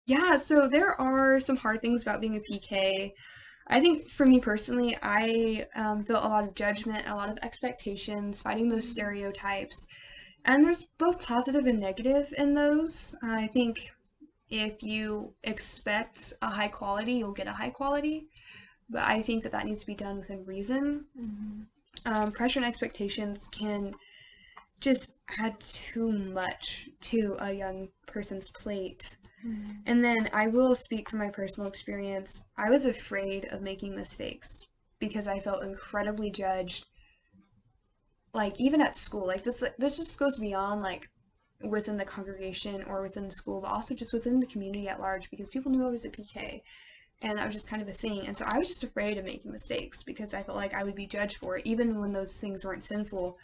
Yeah, so there are some hard things about being a PK. I think for me personally, I felt a lot of judgment, a lot of expectations, fighting those stereotypes. And there's both positive and negative in those. I think if you expect a high quality, you'll get a high quality. But I think that that needs to be done within reason. Mm-hmm. Pressure and expectations can just add too much to a young person's plate. Mm-hmm. And then I will speak from my personal experience. I was afraid of making mistakes because I felt incredibly judged, like even at school. This just goes beyond like within the congregation or within the school, but also just within the community at large because people knew I was a PK. And that was just kind of a thing. And so I was just afraid of making mistakes because I felt like I would be judged for it, even when those things weren't sinful.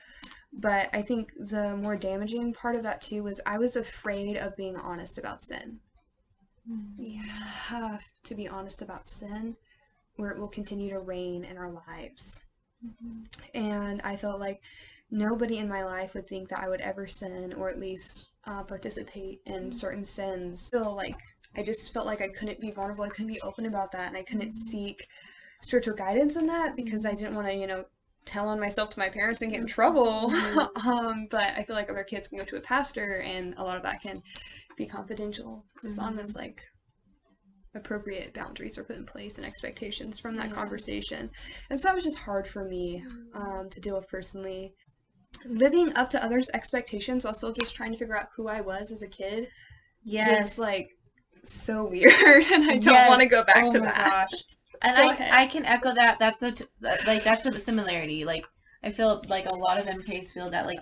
But I think the more damaging part of that too was I was afraid of being honest about sin. We have to be honest about sin, or it will continue to reign in our lives. Mm-hmm. And I felt like nobody in my life would think that I would ever sin, or at least participate in certain sins. Still, like, I just felt like I couldn't be vulnerable, I couldn't be open about that, and I couldn't seek spiritual guidance in that because I didn't want to, tell on myself to my parents and get in trouble. But I feel like other kids can go to a pastor, and a lot of that can be confidential as long as, like, appropriate boundaries are put in place and expectations from that conversation. And so that was just hard for me to deal with personally. Living up to others' expectations while still just trying to figure out who I was as a kid was Yes. like so weird, and I don't want to Yes. go back Oh to my that. gosh. And Go I ahead. can echo that. That's a similarity. Like I feel like a lot of MKs feel that like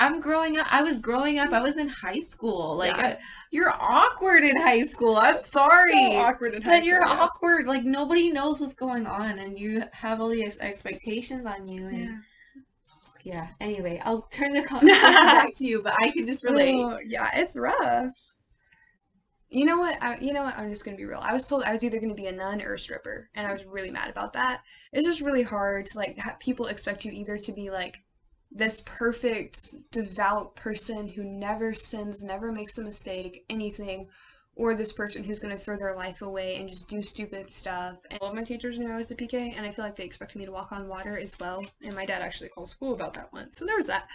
I'm growing up. I was growing up. I was in high school. Yeah. You're awkward in high school. I'm So sorry, awkward in high but school, you're yes. awkward. Like nobody knows what's going on, and you have all these expectations on you. And Yeah. yeah. Anyway, I'll turn the conversation back to you, but I can just relate. Oh, yeah, it's rough. You know what? I'm just gonna be real. I was told I was either gonna be a nun or a stripper, and I was really mad about that. It's just really hard to like people expect you either to be like this perfect, devout person who never sins, never makes a mistake, anything, or this person who's gonna throw their life away and just do stupid stuff. And all of my teachers knew I was a PK, and I feel like they expected me to walk on water as well. And my dad actually called school about that once, so there was that.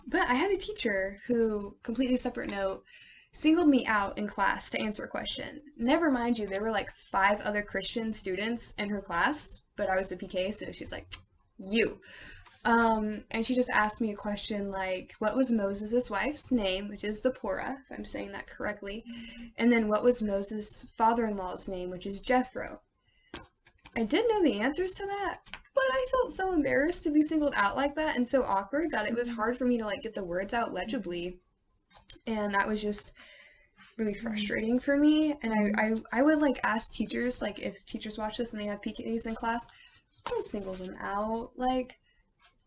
But I had a teacher who, completely separate note, singled me out in class to answer a question. Never mind you, there were like five other Christian students in her class, but I was the PK, so she's like, you. And she just asked me a question like, what was Moses' wife's name, which is Zipporah, if I'm saying that correctly, and then what was Moses' father-in-law's name, which is Jethro. I did know the answers to that, but I felt so embarrassed to be singled out like that and so awkward that it was hard for me to like get the words out legibly, and that was just really frustrating for me. And I would like ask teachers, like if teachers watch this and they have PKs in class, don't single them out. Like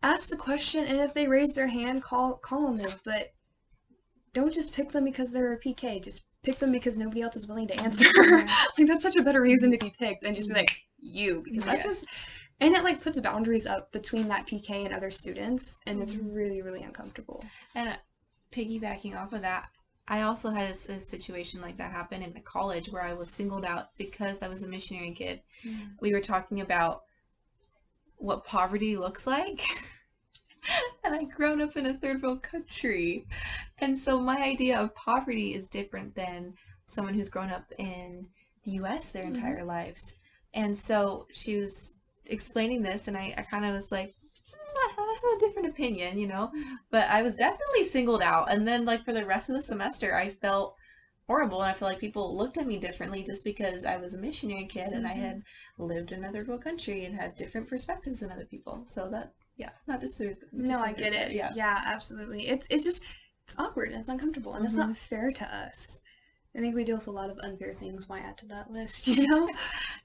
ask the question, and if they raise their hand, call on them, but don't just pick them because they're a PK. Just pick them because nobody else is willing to answer. Yeah. Like that's such a better reason to be picked than just be like you, because that's Yes. just, and it like puts boundaries up between that PK and other students, and it's Mhm. really really uncomfortable. And piggybacking off of that, I also had a situation like that happen in college where I was singled out because I was a missionary kid. Mm. We were talking about what poverty looks like. And I'd grown up in a third world country. And so my idea of poverty is different than someone who's grown up in the US their Mhm. entire lives. And so she was explaining this, and I kind of was like, I have a different opinion, you know? But I was definitely singled out. And then, like, for the rest of the semester, I felt horrible, and I feel like people looked at me differently just because I was a missionary kid and I Mhm. had lived in a third world country and had different perspectives than other people. So that, yeah, not just to No, I defend her, get but it. yeah. Yeah, absolutely. It's just it's awkward and it's uncomfortable and it's Mm-hmm. not fair to us. I think we deal with a lot of unfair things. Why add to that list, you know?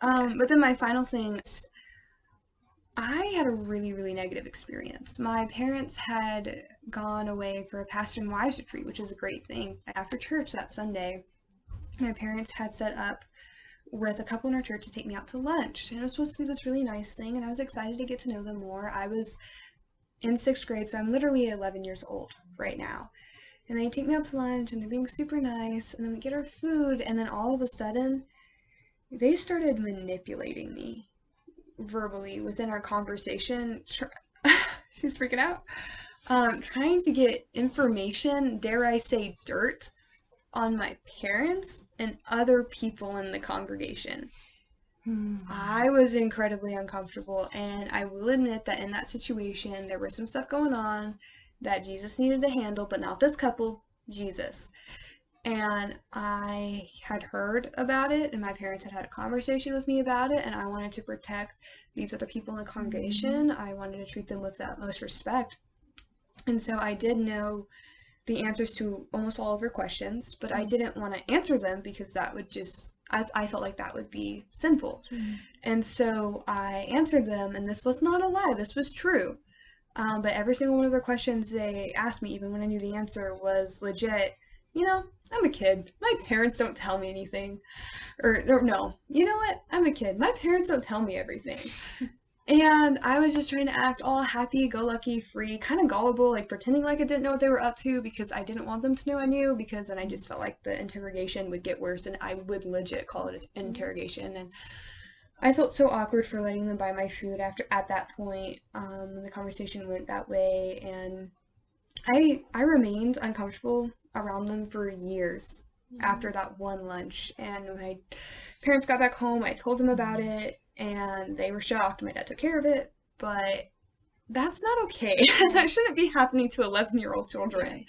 Yeah. But then my final thing, I had a really, really negative experience. My parents had gone away for a pastor and wives retreat, which is a great thing. After church that Sunday, my parents had set up with a couple in our church to take me out to lunch. And it was supposed to be this really nice thing, and I was excited to get to know them more. I was in sixth grade, so I'm literally 11 years old right now. And they take me out to lunch, and they're being super nice, and then we get our food, and then all of a sudden, they started manipulating me verbally within our conversation. She's freaking out. Trying to get information, dare I say dirt, on my parents and other people in the congregation. I was incredibly uncomfortable, and I will admit that in that situation, there was some stuff going on that Jesus needed to handle, but not this couple, Jesus. And I had heard about it, and my parents had had a conversation with me about it, and I wanted to protect these other people in the congregation. I wanted to treat them with the utmost respect. And so I did know the answers to almost all of her questions, but I didn't want to answer them because that would just, I felt like that would be sinful. And so I answered them, and this was not a lie, this was true. But every single one of their questions they asked me, even when I knew the answer, was legit, you know, I'm a kid. My parents don't tell me anything. Or no, you know what? I'm a kid. My parents don't tell me everything. And I was just trying to act all happy-go-lucky, free, kind of gullible, like pretending like I didn't know what they were up to because I didn't want them to know I knew, because then I just felt like the interrogation would get worse and I would legit call it an interrogation. And I felt so awkward for letting them buy my food at that point. The conversation went that way, and I remained uncomfortable around them for years after that one lunch. And when my parents got back home, I told them about it, and they were shocked. My dad took care of it, but that's not okay. That shouldn't be happening to 11-year-old children.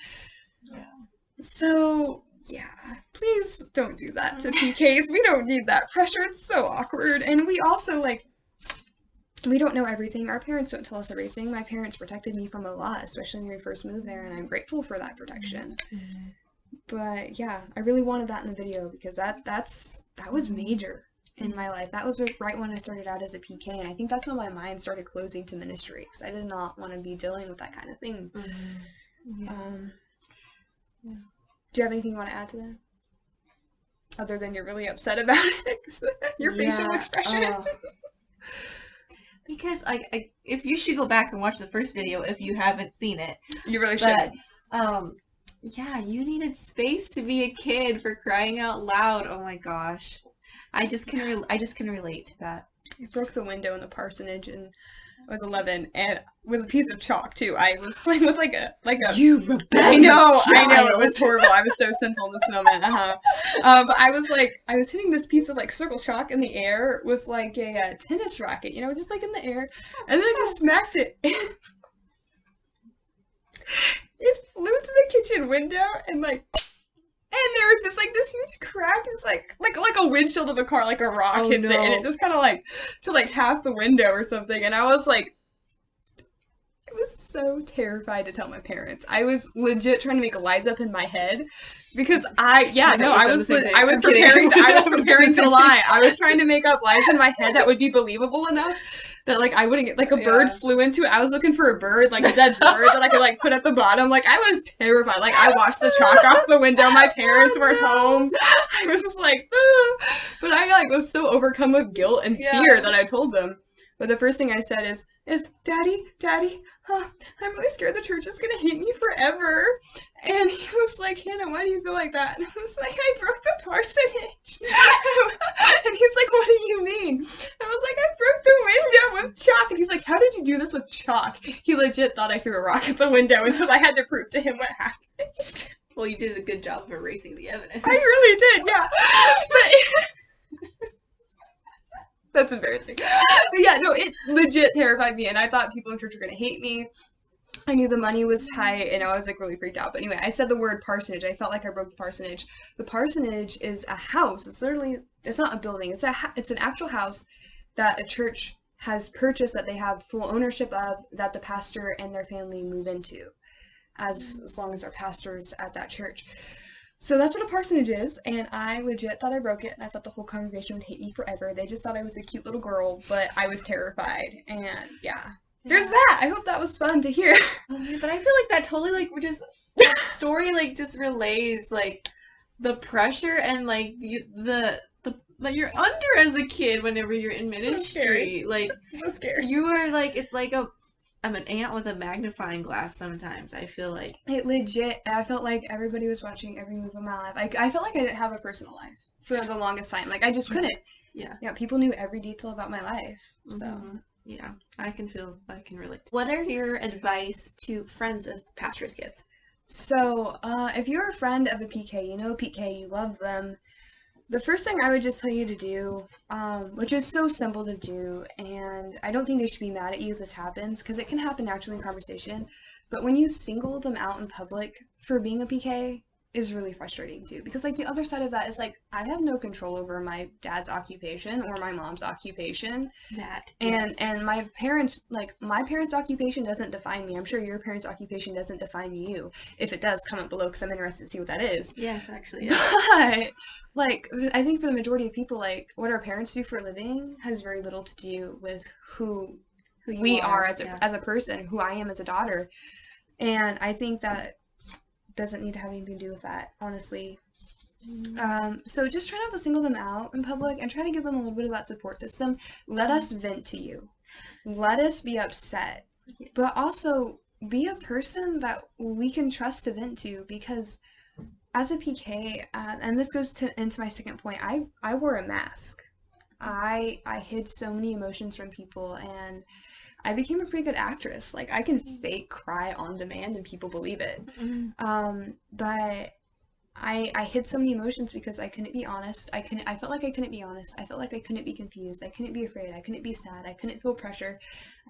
Yeah. So, yeah, please don't do that to PKs. We don't need that pressure. It's so awkward. And we also, like, we don't know everything. Our parents don't tell us everything. My parents protected me from a lot, especially when we first moved there, and I'm grateful for that protection. But, yeah, I really wanted that in the video because that was major in my life. That was right when I started out as a PK, and I think that's when my mind started closing to ministry, because I did not want to be dealing with that kind of thing. Do you have anything you want to add to that? Other than you're really upset about it? Your facial expression? Because if you should go back and watch the first video if you haven't seen it. You really should. Yeah, you needed space to be a kid, for crying out loud. Oh my gosh. I just can relate to that. I broke the window in the parsonage, and I was 11, and with a piece of chalk too. I was playing with like a. You rebellious I know, child. it was horrible. I was so sinful in this moment. But I was hitting this piece of like circle chalk in the air with like a tennis racket, you know, just like in the air, and then I just smacked it. It flew to the kitchen window, and there was just like this huge crack. It was like a windshield of a car, like a rock hits it, and it just kind of like to like half the window or something. And I was like, I was so terrified to tell my parents. I was legit trying to make lies up in my head because I was preparing to lie. I was trying to make up lies in my head that would be believable enough that like I wouldn't get, like, a bird flew into it. I was looking for a bird, like a dead bird that I could like put at the bottom. Like, I was terrified. Like, I watched the chalk off the window. My parents weren't home. I was just like, but I like was so overcome with guilt and fear that I told them. But the first thing I said is Daddy, I'm really scared the church is gonna hate me forever. And he was like, Hannah, why do you feel like that? And I was like, I broke the parsonage. And he's like, what do you mean? And I was like, I broke the window with chalk. And he's like, how did you do this with chalk? He legit thought I threw a rock at the window until I had to prove to him what happened. Well, you did a good job of erasing the evidence. I really did, yeah. But that's embarrassing. But yeah, no, it legit terrified me, and I thought people in church were going to hate me. I knew the money was tight, and I was like really freaked out. But anyway, I said the word parsonage. I felt like I broke the parsonage. The parsonage is a house. It's literally, it's not a building. It's an actual house that a church has purchased, that they have full ownership of, that the pastor and their family move into as long as they're pastors at that church. So that's what a parsonage is, and I legit thought I broke it, and I thought the whole congregation would hate me forever. They just thought I was a cute little girl, but I was terrified, and yeah. There's that! I hope that was fun to hear. But I feel like that totally, like, that story, like, just relays, like, the pressure and, like, the that you're under as a kid whenever you're in ministry. So like, so scary. You are, like, it's like I'm an ant with a magnifying glass sometimes. I feel like It legit, I felt like everybody was watching every move of my life. I felt like I didn't have a personal life for the longest time. Like, I just couldn't. Yeah. Yeah, people knew every detail about my life. So, yeah, I can relate. What are your advice to friends of pastors' kids? So, if you're a friend of a PK, you know PK, you love them, the first thing I would just tell you to do, which is so simple to do, and I don't think they should be mad at you if this happens, because it can happen naturally in conversation, but when you single them out in public for being a PK is really frustrating too, because like the other side of that is like, I have no control over my dad's occupation or my mom's occupation. And my parents, like, my parents' occupation doesn't define me. I'm sure your parents' occupation doesn't define you. If it does, comment below because I'm interested to see what that is. Yes, actually. But, like, I think for the majority of people, like, what our parents do for a living has very little to do with who we are as a person, who I am as a daughter. And I think that doesn't need to have anything to do with that, honestly. So just try not to single them out in public and try to give them a little bit of that support system. Let us vent to you. Let us be upset. But also be a person that we can trust to vent to, because as a PK, and this goes into my second point, I wore a mask. I hid so many emotions from people, and I became a pretty good actress. Like, I can fake cry on demand and people believe it. But I hid so many emotions because I couldn't be honest. I felt like I couldn't be honest. I felt like I couldn't be confused. I couldn't be afraid. I couldn't be sad. I couldn't feel pressure.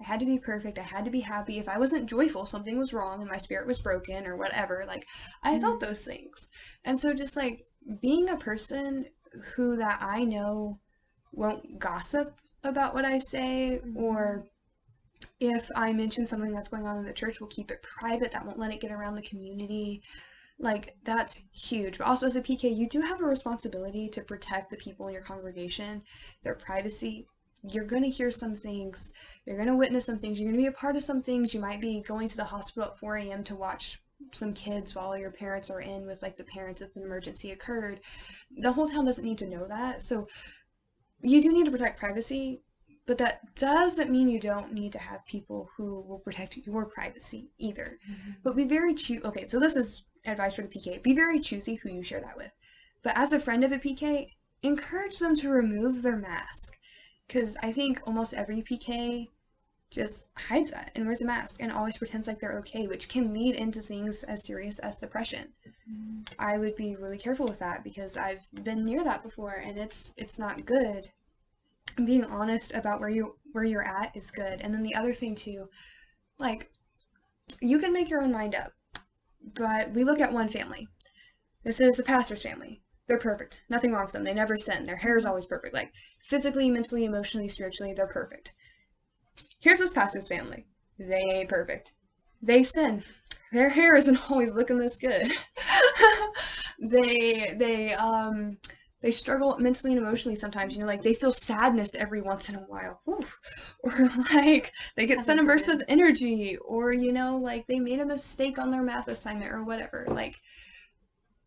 I had to be perfect. I had to be happy. If I wasn't joyful, something was wrong and my spirit was broken or whatever. Like, I felt those things. And so just like being a person who that I know won't gossip about what I say, or if I mention something that's going on in the church, we'll keep it private, that won't let it get around the community. Like, that's huge. But also as a PK, you do have a responsibility to protect the people in your congregation, their privacy. You're going to hear some things. You're going to witness some things. You're going to be a part of some things. You might be going to the hospital at 4 a.m. to watch some kids while your parents are in with, like, the parents if an emergency occurred. The whole town doesn't need to know that. So you do need to protect privacy, but that doesn't mean you don't need to have people who will protect your privacy either. But be very okay, so this is advice for the PK. Be very choosy who you share that with. But as a friend of a PK, encourage them to remove their mask. Because I think almost every PK just hides that and wears a mask and always pretends like they're okay, which can lead into things as serious as depression. I would be really careful with that because I've been near that before, and it's not good. Being honest about where you're at is good. And then the other thing too, like, you can make your own mind up, but we look at one family. This is a pastor's family. They're perfect. Nothing wrong with them. They never sin. Their hair is always perfect. Like, physically, mentally, emotionally, spiritually, they're perfect. Here's this pastor's family. They ain't perfect. They sin. Their hair isn't always looking this good. They struggle mentally and emotionally sometimes, like they feel sadness every once in a while. Oof. Or like they get sudden bursts of energy, or like they made a mistake on their math assignment or whatever. Like,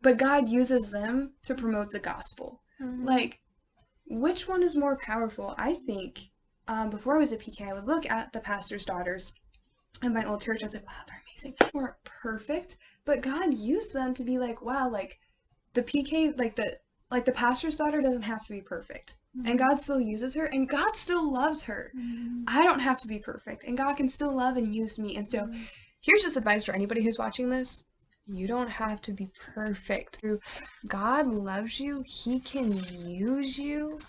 but God uses them to promote the gospel. Like, which one is more powerful? I think before I was a PK, I would look at the pastor's daughters in my old church. I was like, wow, they're amazing. They weren't perfect, but God used them to be like, wow, like the PK, like the pastor's daughter doesn't have to be perfect. And God still uses her, and God still loves her. I don't have to be perfect, and God can still love and use me. And so here's just advice for anybody who's watching this. You don't have to be perfect. God loves you. He can use you.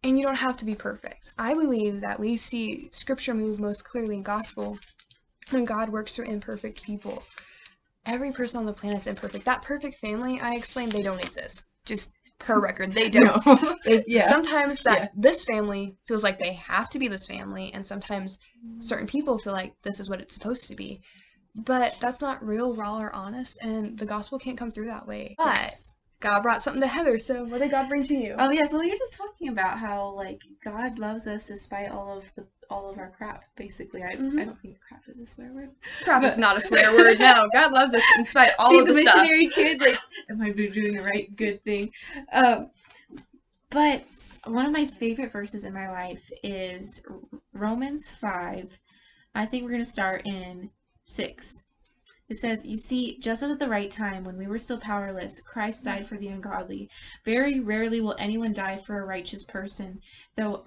And you don't have to be perfect. I believe that we see scripture move most clearly in gospel when God works through imperfect people. Every person on the planet's imperfect. That perfect family I explained, they don't exist. Just per record, they don't. Sometimes this family feels like they have to be this family, and sometimes certain people feel like this is what it's supposed to be. But that's not real, raw, or honest, and the gospel can't come through that way. But God brought something to Heather, so what did God bring to you? Oh yes, well you're just talking about how like God loves us despite all of our crap. Basically, I don't think crap is a swear word. Crap is not a swear word. No, God loves us in spite of all of the stuff. Missionary kid, like, am I doing the right good thing? But one of my favorite verses in my life is Romans 5. I think we're going to start in 6. It says, "You see, just as at the right time, when we were still powerless, Christ died for the ungodly. Very rarely will anyone die for a righteous person, though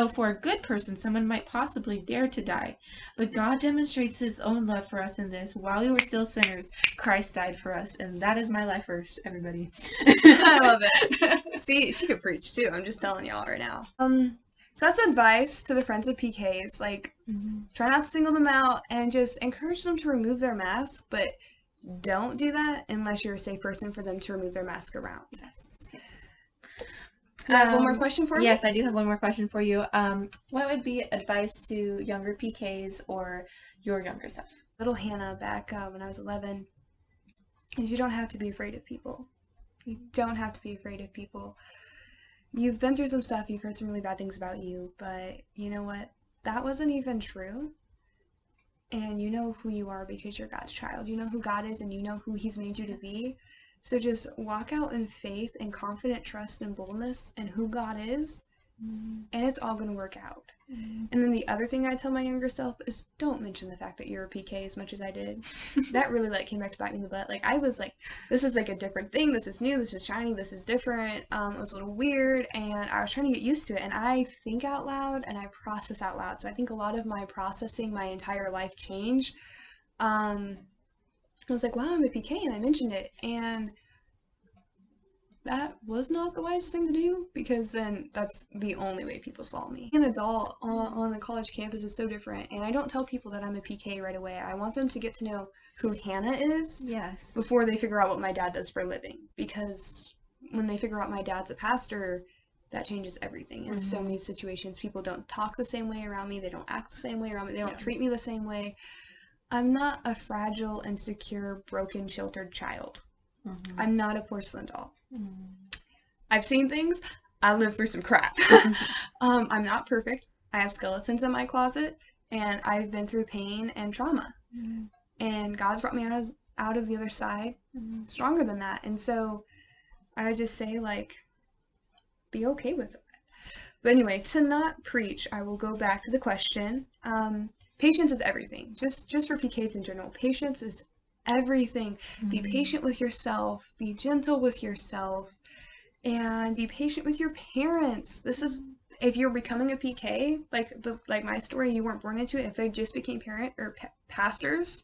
for a good person someone might possibly dare to die. But God demonstrates his own love for us in this: while we were still sinners, Christ died for us." And that is my life verse, everybody. I love it. See, she could preach too. I'm just telling y'all right now. So that's advice to the friends of PKs. Like, try not to single them out and just encourage them to remove their mask, but don't do that unless you're a safe person for them to remove their mask around. Yes. You have one more question for me? Yes, I do have one more question for you. What would be advice to younger PKs or your younger self? Little Hannah back when I was 11 is you don't have to be afraid of people. You don't have to be afraid of people. You've been through some stuff, you've heard some really bad things about you, but you know what? That wasn't even true. And you know who you are because you're God's child. You know who God is and you know who he's made you to be. So just walk out in faith and confident trust and boldness in who God is, and it's all going to work out. And then the other thing I tell my younger self is don't mention the fact that you're a PK as much as I did. That really came back to bite me in the butt. Like, I was like, this is like a different thing. This is new. This is shiny. This is different. It was a little weird, and I was trying to get used to it. And I think out loud and I process out loud. So I think a lot of my processing my entire life change. I was like, wow, I'm a PK, and I mentioned it, and that was not the wisest thing to do, because then that's the only way people saw me. An adult on the college campus is so different, and I don't tell people that I'm a PK right away. I want them to get to know who Hannah is before they figure out what my dad does for a living, because when they figure out my dad's a pastor, that changes everything. In so many situations, people don't talk the same way around me, they don't act the same way around me, they don't treat me the same way. I'm not a fragile, insecure, broken, sheltered child. I'm not a porcelain doll. I've seen things. I lived through some crap. I'm not perfect. I have skeletons in my closet, and I've been through pain and trauma. And God's brought me out of the other side stronger than that. And so I would just say, like, be okay with it. But anyway, to not preach, I will go back to the question. Patience is everything. Just for PKs in general, patience is everything. Be patient with yourself, be gentle with yourself, and be patient with your parents. This is, if you're becoming a PK, like my story, you weren't born into it. If they just became pastors,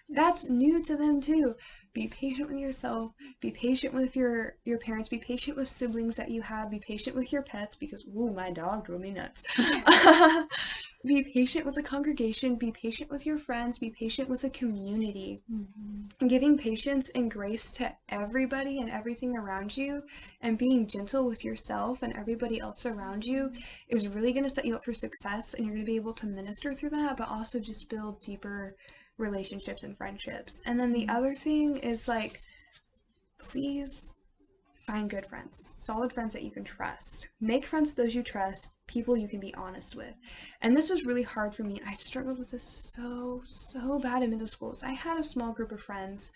that's new to them too. Be patient with yourself, be patient with your parents, be patient with siblings that you have, be patient with your pets, because ooh, my dog drove me nuts. Be patient with the congregation, be patient with your friends, be patient with the community. Giving patience and grace to everybody and everything around you, and being gentle with yourself and everybody else around you is really going to set you up for success, and you're going to be able to minister through that, but also just build deeper relationships and friendships. And then the other thing is, like, please find good friends, solid friends that you can trust. Make friends with those you trust, people you can be honest with. And this was really hard for me. I struggled with this so bad in middle school. So I had a small group of friends,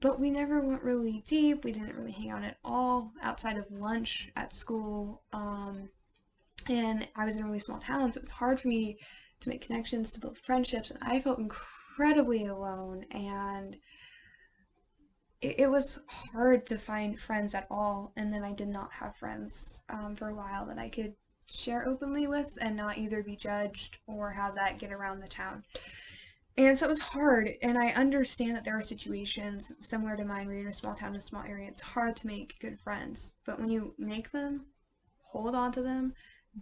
but we never went really deep. We didn't really hang out at all outside of lunch at school. And I was in a really small town, so it was hard for me to make connections, to build friendships, and I felt incredibly alone, and it was hard to find friends at all. And then I did not have friends for a while that I could share openly with and not either be judged or have that get around the town. And so it was hard, and I understand that there are situations similar to mine where you're in a small town, in a small area. It's hard to make good friends, but when you make them, hold on to them.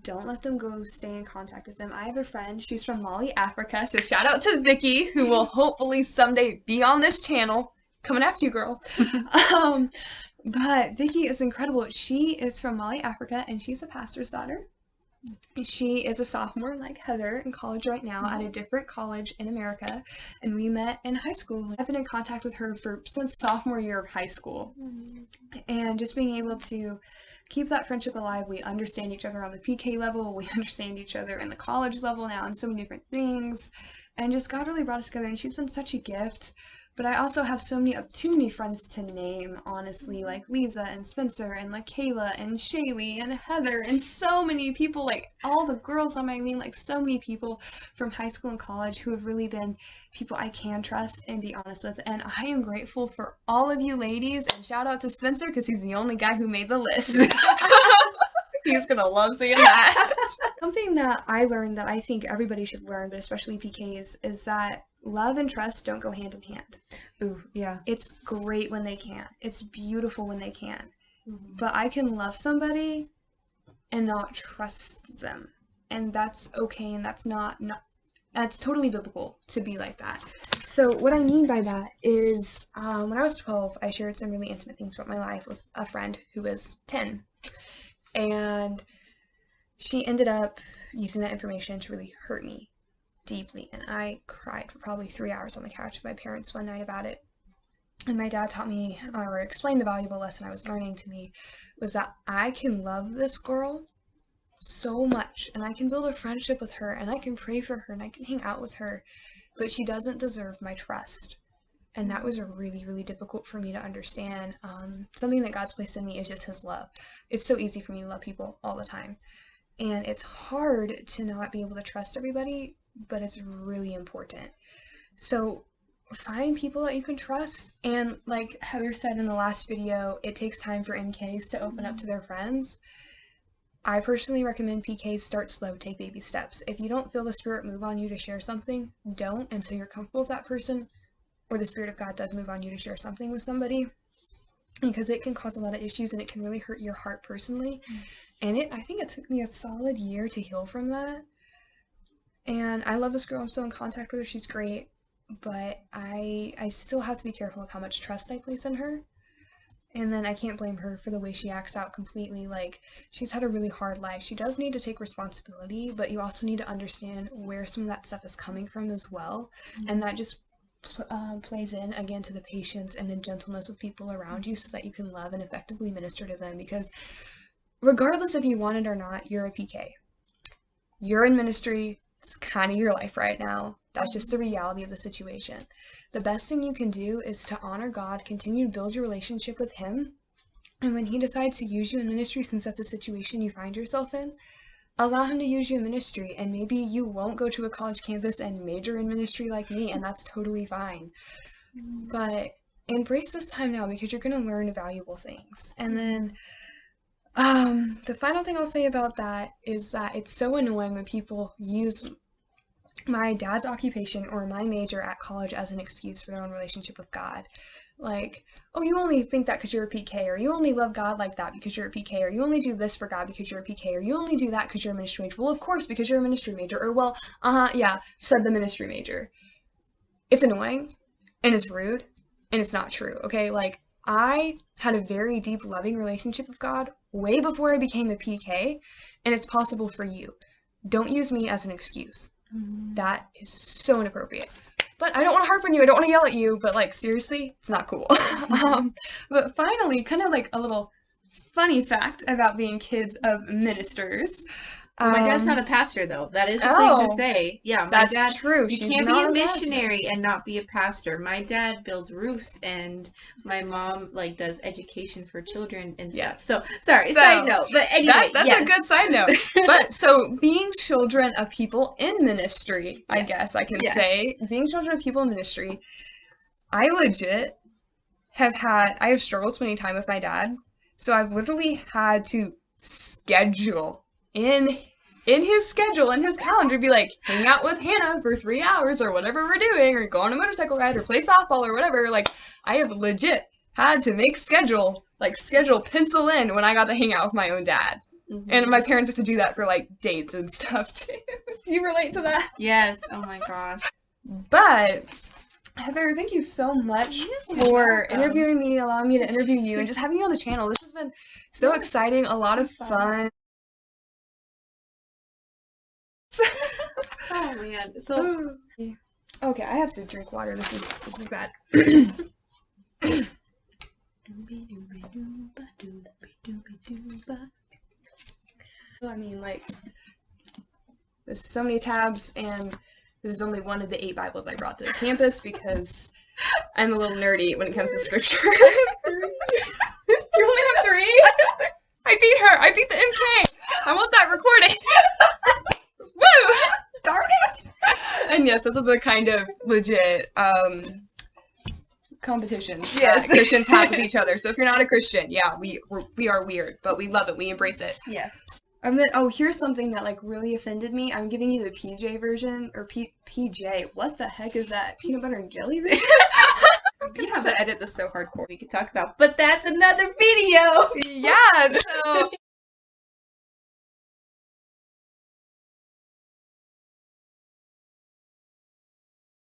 Don't let them go. Stay in contact with them. I have a friend. She's from Mali, Africa. So shout out to Vicky, who will hopefully someday be on this channel. Coming after you, girl. But Vicky is incredible. She is from Mali, Africa, and she's a pastor's daughter. She is a sophomore, like Heather, in college right now at a different college in America, and we met in high school. I've been in contact with her since sophomore year of high school, and just being able to keep that friendship alive. We understand each other on the PK level, we understand each other in the college level now, and so many different things, And just God really brought us together, and she's been such a gift. But I also have too many friends to name, honestly, like Lisa and Spencer and LaKayla and Shaylee and Heather and so many people, like all the girls on my wing, like so many people from high school and college who have really been people I can trust and be honest with. And I am grateful for all of you ladies, and shout out to Spencer because he's the only guy who made the list. He's gonna love seeing that. Something that I learned that I think everybody should learn, but especially PKs, is that love and trust don't go hand in hand. Ooh, yeah. It's great when they can. It's beautiful when they can. Mm-hmm. But I can love somebody and not trust them. And that's okay, and that's that's totally biblical to be like that. So what I mean by that is when I was 12, I shared some really intimate things about my life with a friend who was 10. And she ended up using that information to really hurt me deeply. And I cried for probably 3 hours on the couch with my parents one night about it. And my dad taught me, or explained the valuable lesson I was learning to me, was that I can love this girl so much, and I can build a friendship with her, and I can pray for her, and I can hang out with her, but she doesn't deserve my trust. And that was really, really difficult for me to understand. Something that God's placed in me is just his love. It's so easy for me to love people all the time. And it's hard to not be able to trust everybody, but it's really important. So find people that you can trust. And like Heather said in the last video, it takes time for NKs to open up to their friends. I personally recommend PKs start slow, take baby steps. If you don't feel the Spirit move on you to share something, don't until you're comfortable with that person, or the Spirit of God does move on you to share something with somebody, because it can cause a lot of issues and it can really hurt your heart personally. And I think it took me a solid year to heal from that. And I love this girl. I'm still in contact with her. She's great. But I still have to be careful with how much trust I place in her. And then I can't blame her for the way she acts out completely. Like, she's had a really hard life. She does need to take responsibility, but you also need to understand where some of that stuff is coming from as well. Mm-hmm. And that just plays in again to the patience and the gentleness of people around you, so that you can love and effectively minister to them. Because regardless if you want it or not, you're a PK. You're in ministry. It's kind of your life right now. That's just the reality of the situation. The best thing you can do is to honor God, continue to build your relationship with him, and when he decides to use you in ministry, since that's a situation you find yourself in, allow him to use you in ministry. And maybe you won't go to a college campus and major in ministry like me, and that's totally fine. But embrace this time now, because you're going to learn valuable things. And then the final thing I'll say about that is that it's so annoying when people use my dad's occupation or my major at college as an excuse for their own relationship with God. Like, oh, you only think that because you're a PK, or you only love God like that because you're a PK, or you only do this for God because you're a PK, or you only do that because you're a ministry major. Well, of course, because you're a ministry major. Or, well, yeah, said the ministry major. It's annoying, and it's rude, and it's not true, okay? Like, I had a very deep, loving relationship with God way before I became a PK, and it's possible for you. Don't use me as an excuse. That is so inappropriate. But I don't want to harp on you. I don't want to yell at you. But, like, seriously, it's not cool. But finally, kind of like a little funny fact about being kids of ministers. My dad's not a pastor, though. That is the thing to say. Yeah, my that's dad, true. You She's can't be not a missionary and not be a pastor. My dad builds roofs, and my mom, like, does education for children and stuff. Yes. So, sorry, side note. But anyway, that's a good side note. But, so, being children of people in ministry, I guess I can say, being children of people in ministry, I legit I have struggled spending time with my dad. So I've literally had to schedule in his schedule, in his calendar, be like, hang out with Hannah for 3 hours or whatever we're doing, or go on a motorcycle ride or play softball or whatever. Like, I have legit had to make schedule pencil in when I got to hang out with my own dad. Mm-hmm. And my parents have to do that for, like, dates and stuff too. Do you relate to that? Yes. Oh my gosh. But Heather, thank you so much for interviewing me, allowing me to interview you, and just having you on the channel. This has been so exciting, a lot of fun. Oh man. So okay, I have to drink water. This is bad. I mean, like, there's so many tabs, and This is only one of the 8 Bibles I brought to the campus because I'm a little nerdy when it comes to scripture. You only have 3? I beat her. I beat the MK. I want that recorded. Woo! Darn it! And yes, those are the kind of legit competitions that Christians have with each other. So if you're not a Christian, yeah, we are weird, but we love it. We embrace it. Yes. And then, oh, here's something that, like, really offended me. I'm giving you the PJ version, or PJ. What the heck is that? Peanut butter and jelly version? You have to edit this so hardcore. We could talk about, but that's another video! Yeah, so